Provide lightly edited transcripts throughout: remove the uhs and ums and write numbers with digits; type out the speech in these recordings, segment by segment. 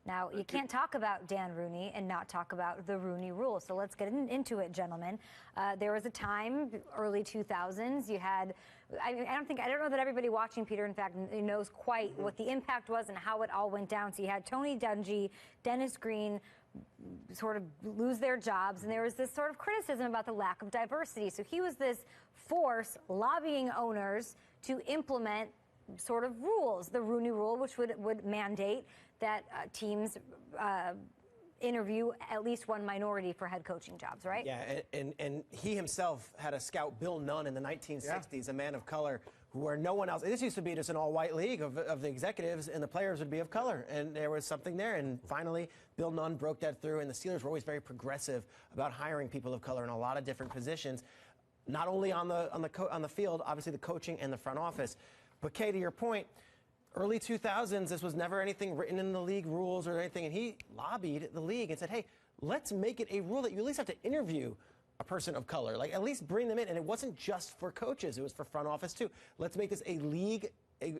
Now, you can't talk about Dan Rooney and not talk about the Rooney Rule. So let's get into it, gentlemen. There was a time, early 2000s, you had, I don't know that everybody watching, Peter, in fact, knows quite what the impact was and how it all went down. So you had Tony Dungy, Dennis Green sort of lose their jobs, and there was this sort of criticism about the lack of diversity. So he was this force lobbying owners to implement sort of rules, the Rooney Rule, which would mandate that teams interview at least one minority for head coaching jobs, right? Yeah, and he himself had a scout, Bill Nunn, in the 1960s, a man of color, where no one else. This used to be just an all-white league of the executives, and the players would be of color, and there was something there. And finally, Bill Nunn broke that through, and the Steelers were always very progressive about hiring people of color in a lot of different positions, not only on the field, obviously the coaching and the front office. But Kay, to your point, early 2000s, this was never anything written in the league rules or anything, and he lobbied the league and said, hey, let's make it a rule that you at least have to interview a person of color, like at least bring them in. And it wasn't just for coaches, it was for front office too. Let's make this a league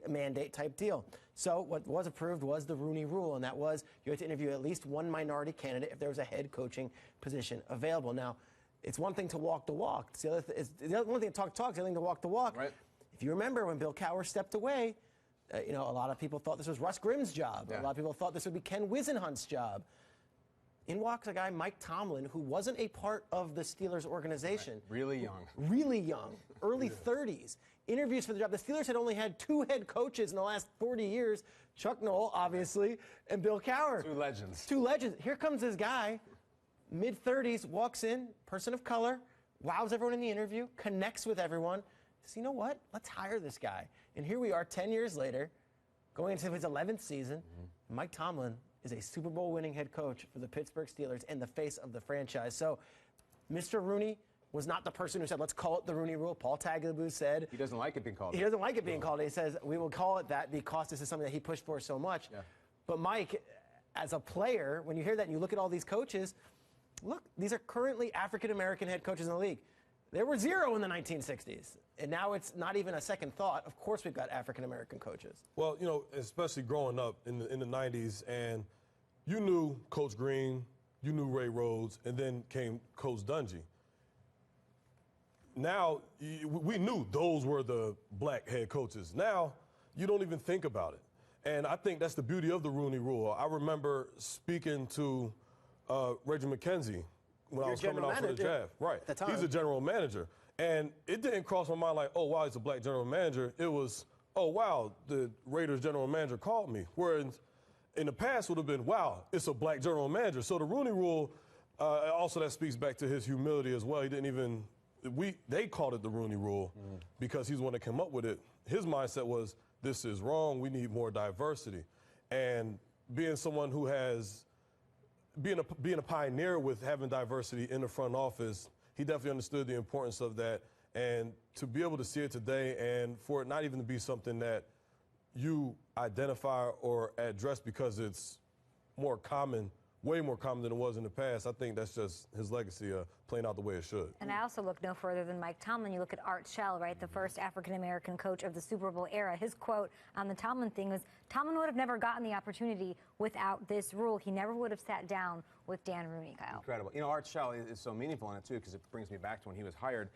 mandate type deal. So what was approved was the Rooney Rule, and that was you had to interview at least one minority candidate if there was a head coaching position available. Now, it's one thing to walk the walk. It's the other one thing to talk, the other thing to walk the walk. Right. If you remember when Bill Cowher stepped away, a lot of people thought this was Russ Grimm's job. Yeah. A lot of people thought this would be Ken Wisenhunt's job. In walks a guy, Mike Tomlin, who wasn't a part of the Steelers organization. Right. Really young. Really young. Early 30s. Interviews for the job. The Steelers had only had 2 head coaches in the last 40 years. Chuck Noll, obviously, and Bill Cowher. 2 legends. 2 legends. Here comes this guy, mid-30s, walks in, person of color, wows everyone in the interview, connects with everyone. Says, you know what? Let's hire this guy. And here we are 10 years later, going into his 11th season. Mike Tomlin is a Super Bowl winning head coach for the Pittsburgh Steelers and the face of the franchise. So Mr. Rooney was not the person who said, let's call it the Rooney Rule. Paul Tagliabue said. He doesn't like it being called. He doesn't like it being called. He says, we will call it that because this is something that he pushed for so much. Yeah. But Mike, as a player, when you hear that and you look at all these coaches, look, these are currently African-American head coaches in the league. There were 0 in the 1960s, and now it's not even a second thought. Of course we've got African-American coaches. Well, especially growing up in the 90s, and you knew Coach Green, you knew Ray Rhodes, and then came Coach Dungy. Now, we knew those were the black head coaches. Now, you don't even think about it. And I think that's the beauty of the Rooney Rule. I remember speaking to Reggie McKenzie when I was coming out for the draft. Right. He's a general manager. And it didn't cross my mind like, oh, wow, he's a black general manager. It was, oh, wow, the Raiders general manager called me. Whereas in the past would have been, wow, it's a black general manager. So the Rooney Rule, also that speaks back to his humility as well. He didn't even, they called it the Rooney Rule because he's the one that came up with it. His mindset was, this is wrong, we need more diversity. And being someone who has, being a pioneer with having diversity in the front office, he definitely understood the importance of that. And to be able to see it today and for it not even to be something that you identify or address because it's more common, way more common than it was in the past, I think that's just his legacy playing out the way it should. And I also look no further than Mike Tomlin. You look at Art Shell, right, the first African-American coach of the Super Bowl era. His quote on the Tomlin thing was, Tomlin would have never gotten the opportunity without this rule. He never would have sat down with Dan Rooney, Kyle. Incredible. Art Shell is so meaningful in it, too, because it brings me back to when he was hired.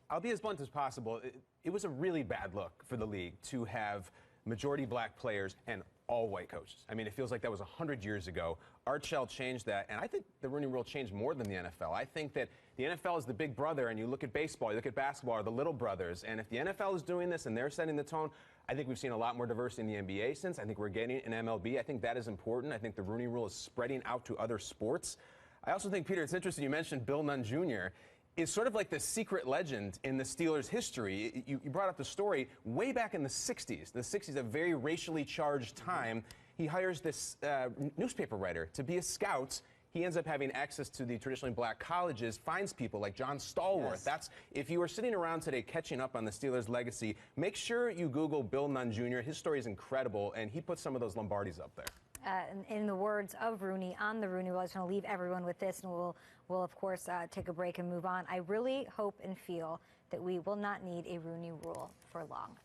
I'll be as blunt as possible. It was a really bad look for the league to have majority black players and all white coaches. I mean, it feels like that was 100 years ago. Art Shell changed that, and I think the Rooney Rule changed more than the NFL. I think that the NFL is the big brother, and you look at baseball, you look at basketball, are the little brothers. And if the NFL is doing this and they're setting the tone, I think we've seen a lot more diversity in the NBA since. I think we're getting an MLB. I think that is important. I think the Rooney Rule is spreading out to other sports. I also think, Peter, it's interesting you mentioned Bill Nunn Jr. is sort of like the secret legend in the Steelers' history. You brought up the story way back in the 60s. The 60s, a very racially charged time. He hires this newspaper writer to be a scout. He ends up having access to the traditionally black colleges, finds people like John Stallworth. Yes. That's, if you are sitting around today catching up on the Steelers' legacy, make sure you Google Bill Nunn Jr. His story is incredible, and he puts some of those Lombardis up there. In the words of Rooney, on the Rooney Rule, I just want to leave everyone with this, and we'll of course, take a break and move on. I really hope and feel that we will not need a Rooney Rule for long.